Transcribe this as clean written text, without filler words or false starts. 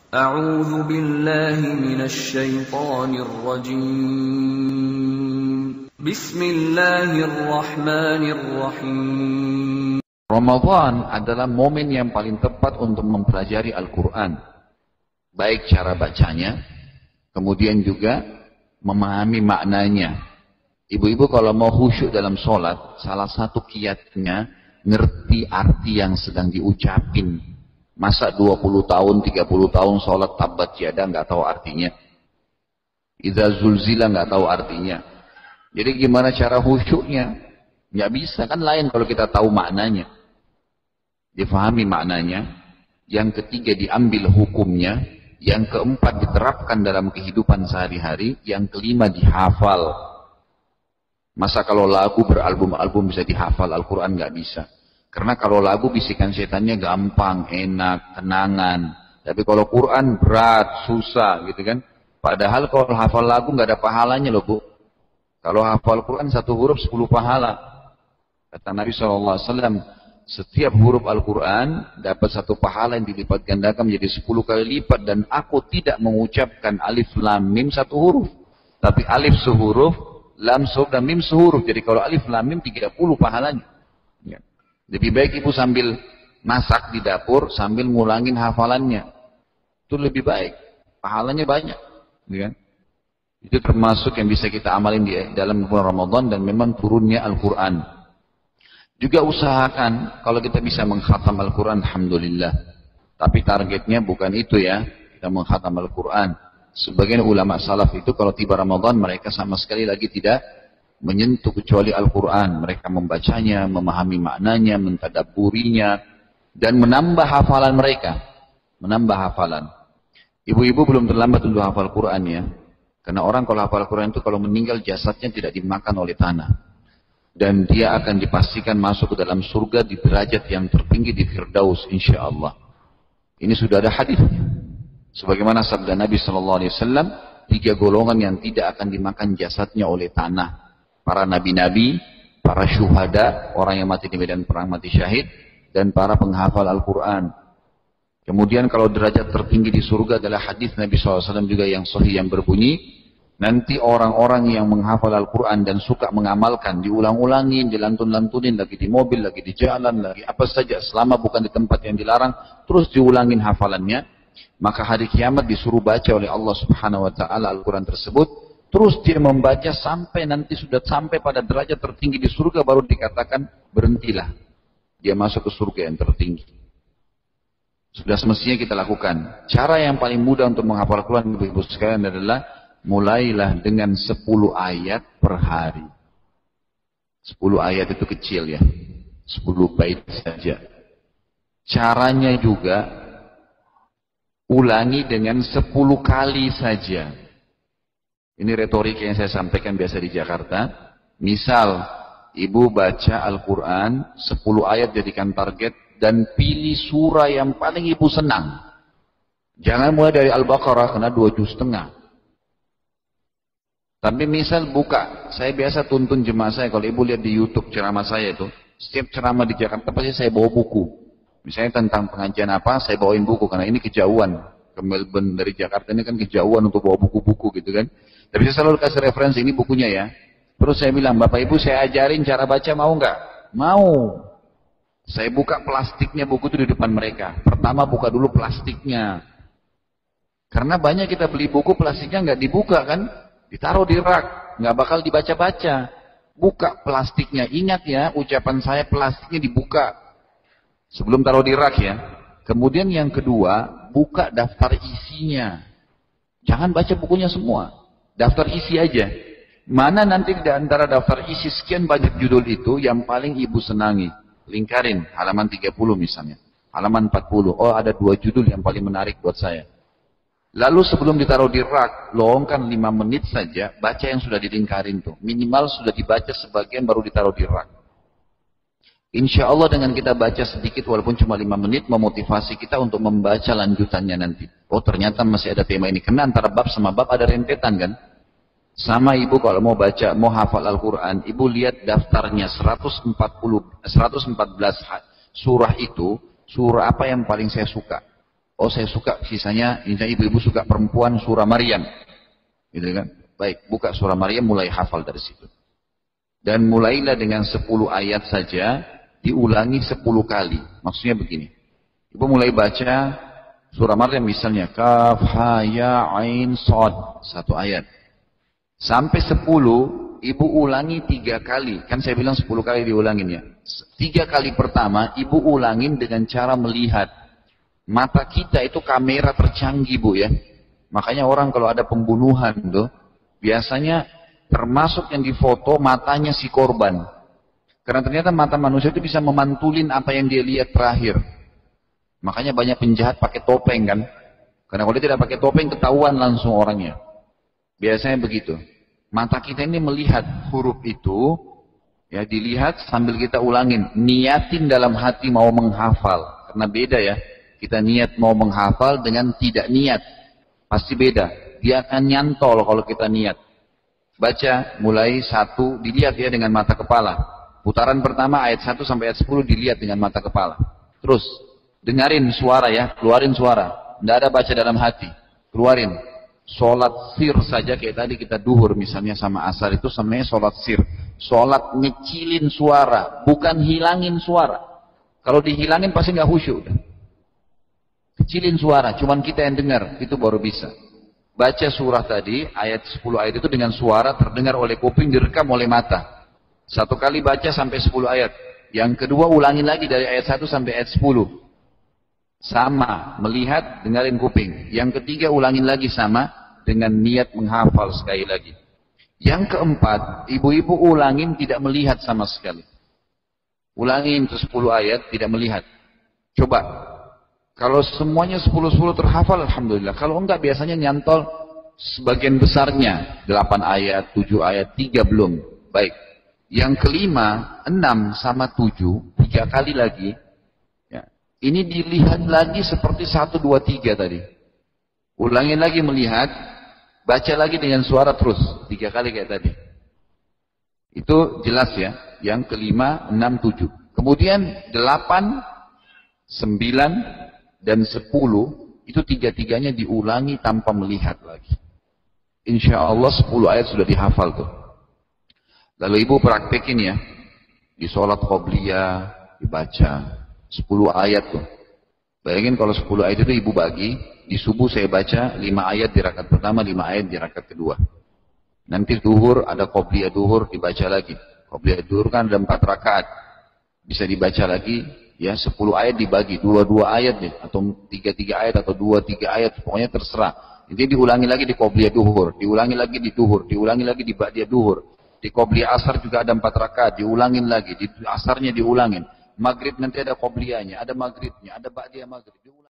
أعوذ بالله من الشيطان الرجيم بسم الله الرحمن الرحيم. Ramadan adalah momen yang paling tepat untuk mempelajari Al-Quran. Baik cara bacanya, kemudian juga memahami maknanya. Ibu-ibu kalau mau khusyuk dalam sholat, salah satu kiatnya ngerti arti yang sedang diucapin. Masa 20 tahun, 30 tahun sholat tabat yada nggak tahu artinya. Idza zulzila nggak tahu artinya. Jadi gimana cara khusyuknya? Nggak bisa, kan lain kalau kita tahu maknanya. Difahami maknanya. Yang ketiga diambil hukumnya. Yang keempat diterapkan dalam kehidupan sehari-hari. Yang kelima dihafal. Masa kalau lagu beralbum-album bisa dihafal, Al-Quran nggak bisa. Karena kalau lagu bisikan setannya gampang, enak, kenangan. Tapi kalau Quran berat, susah gitu kan. Padahal kalau hafal lagu nggak ada pahalanya loh Bu. Kalau hafal Quran satu huruf 10 pahala. Kata Nabi SAW, setiap huruf Al-Quran dapat satu pahala yang dilipat gandakan menjadi 10 kali lipat. Dan aku tidak mengucapkan alif lam mim satu huruf. Tapi alif sehuruf, lam sehuruf dan mim sehuruf. Jadi kalau alif lam mim 30 pahalanya. Ya. Lebih baik ibu sambil masak di dapur sambil ngulangin hafalannya. Itu lebih baik. Pahalanya banyak. Ya. Itu termasuk yang bisa kita amalin di dalam bulan Ramadan dan memang turunnya Al-Quran. Juga usahakan kalau kita bisa mengkhatam Al-Quran, alhamdulillah. Tapi targetnya bukan itu ya. Kita mengkhatam Al-Quran. Sebagian ulama salaf itu kalau tiba Ramadan mereka sama sekali lagi tidak menyentuh kecuali Al-Quran. Mereka membacanya, memahami maknanya, mentadabburinya, dan menambah hafalan mereka. Menambah hafalan. Ibu-ibu belum terlambat untuk hafal Quran ya. Karena orang kalau hafal Quran itu kalau meninggal jasadnya tidak dimakan oleh tanah. Dan dia akan dipastikan masuk ke dalam surga di derajat yang tertinggi di Firdaus insyaAllah. Ini sudah ada hadisnya. Sebagaimana sabda Nabi SAW, 3 golongan yang tidak akan dimakan jasadnya oleh tanah. Para nabi-nabi, para syuhada, orang yang mati di medan perang, mati syahid, dan para penghafal Al-Quran. Kemudian kalau derajat tertinggi di surga adalah hadis Nabi SAW juga yang sahih yang berbunyi, nanti orang-orang yang menghafal Al-Quran dan suka mengamalkan, diulang-ulangin, dilantun-lantunin, lagi di mobil, lagi di jalan, lagi apa saja, selama bukan di tempat yang dilarang, terus diulangin hafalannya, maka hari kiamat disuruh baca oleh Allah Subhanahu wa taala Al-Quran tersebut, terus dia membaca sampai nanti sudah sampai pada derajat tertinggi di surga baru dikatakan berhentilah. Dia masuk ke surga yang tertinggi. Sudah semestinya kita lakukan. Cara yang paling mudah untuk menghafal Al-Quran Ibu-ibu sekalian adalah mulailah dengan 10 ayat per hari. 10 ayat itu kecil ya. 10 bait saja. Caranya juga ulangi dengan 10 kali saja. Ini retorik yang saya sampaikan biasa di Jakarta. Misal, ibu baca Al-Quran, 10 ayat jadikan target, dan pilih surah yang paling ibu senang. Jangan mulai dari Al-Baqarah, karena 2 juz setengah. Tapi misal buka, saya biasa tuntun jemaah saya, kalau ibu lihat di YouTube ceramah saya itu, setiap ceramah di Jakarta pasti saya bawa buku. Misalnya tentang pengajian apa, saya bawain buku, karena ini kejauhan. Ke Melbourne dari Jakarta ini kan kejauhan untuk bawa buku-buku gitu kan. Tapi saya selalu kasih referensi, ini bukunya ya. Terus saya bilang, Bapak Ibu saya ajarin cara baca mau nggak? Mau. Saya buka plastiknya buku itu di depan mereka. Pertama buka dulu plastiknya. Karena banyak kita beli buku plastiknya nggak dibuka kan. Ditaruh di rak, nggak bakal dibaca-baca. Buka plastiknya, ingat ya ucapan saya plastiknya dibuka. Sebelum taruh di rak ya. Kemudian yang kedua, buka daftar isinya. Jangan baca bukunya semua. Daftar isi aja. Mana nanti di antara daftar isi sekian banyak judul itu yang paling ibu senangi. Lingkarin, halaman 30 misalnya. Halaman 40. Oh ada 2 judul yang paling menarik buat saya. Lalu sebelum ditaruh di rak, lowongkan 5 menit saja, baca yang sudah dilingkarin tuh. Minimal sudah dibaca sebagian baru ditaruh di rak. Insya Allah dengan kita baca sedikit walaupun cuma 5 menit memotivasi kita untuk membaca lanjutannya nanti. Oh ternyata masih ada tema ini. Karena antara bab sama bab ada rentetan kan. Sama ibu kalau mau baca, mau hafal Al-Quran, ibu lihat daftarnya 114 surah itu, surah apa yang paling saya suka. Oh saya suka sisanya, misalnya ibu-ibu suka perempuan surah Maryam. Gitu kan? Baik, buka surah Maryam mulai hafal dari situ. Dan mulailah dengan 10 ayat saja, diulangi 10 kali. Maksudnya begini. Ibu mulai baca surah Maryam misalnya. Kaf, ha, ya, ain, sod. 1 ayat. Sampai 10, ibu ulangi 3 kali. Kan saya bilang 10 kali diulangin ya. 3 kali pertama, ibu ulangin dengan cara melihat. Mata kita itu kamera tercanggih bu ya. Makanya orang kalau ada pembunuhan tuh, biasanya termasuk yang difoto matanya si korban. Karena ternyata mata manusia itu bisa memantulin apa yang dia lihat terakhir. Makanya banyak penjahat pakai topeng kan. Karena kalau dia tidak pakai topeng ketahuan langsung orangnya. Biasanya begitu. Mata kita ini melihat huruf itu, ya dilihat sambil kita ulangin. Niatin dalam hati mau menghafal. Karena beda ya. Kita niat mau menghafal dengan tidak niat. Pasti beda. Dia akan nyantol kalau kita niat. Baca mulai 1, dilihat ya dengan mata kepala. Putaran pertama ayat 1 sampai ayat 10 dilihat dengan mata kepala. Terus, dengarin suara ya, keluarin suara. Tidak ada baca dalam hati. Keluarin. Sholat sir saja kayak tadi kita duhur misalnya sama asar itu sebenarnya sholat sir. Sholat ngecilin suara, bukan hilangin suara. Kalau dihilangin pasti nggak khusyuk. Kecilin suara, cuman kita yang dengar, itu baru bisa. Baca surah tadi, ayat 10 ayat itu dengan suara terdengar oleh kuping, direkam oleh mata. 1 kali baca sampai 10 ayat. Yang kedua ulangin lagi dari ayat 1 sampai ayat 10. Sama, melihat, dengarin kuping. Yang ketiga ulangin lagi sama, dengan niat menghafal sekali lagi. Yang keempat, ibu-ibu ulangin tidak melihat sama sekali. Ulangin itu 10 ayat, tidak melihat. Coba. Kalau semuanya 10-10 terhafal, alhamdulillah. Kalau enggak, biasanya nyantol sebagian besarnya. 8 ayat, 7 ayat, 3 belum. Baik. Yang kelima, 6 sama 7, 3 kali lagi. Ya. Ini dilihat lagi seperti 1, 2, 3 tadi. Ulangin lagi melihat, baca lagi dengan suara terus. 3 kali kayak tadi. Itu jelas ya. Yang kelima, 6, 7. Kemudian 8, 9, dan 10 itu 3-3-nya diulangi tanpa melihat lagi. Insya Allah 10 ayat sudah dihafal tuh. Lalu ibu praktekin ya. Di sholat qobliyah dibaca 10 ayat tuh. Bayangin kalau 10 ayat itu ibu bagi. Di subuh saya baca 5 ayat di rakaat pertama, 5 ayat di rakaat kedua. Nanti duhur ada qobliyah duhur dibaca lagi. Qobliyah duhur kan ada 4 rakaat. Bisa dibaca lagi. Ya 10 ayat dibagi 2-2 ayat nih, atau 3-3 ayat atau 2-3 ayat, pokoknya terserah. Jadi diulangi lagi di qobliyah duhur, diulangi lagi di duhur, diulangi lagi di ba'diyah duhur. Di qobliyah asar juga ada 4 rakaat, diulangin lagi, di asarnya diulangin. Maghrib nanti ada qobliyahnya, ada maghribnya, ada ba'diyah maghrib.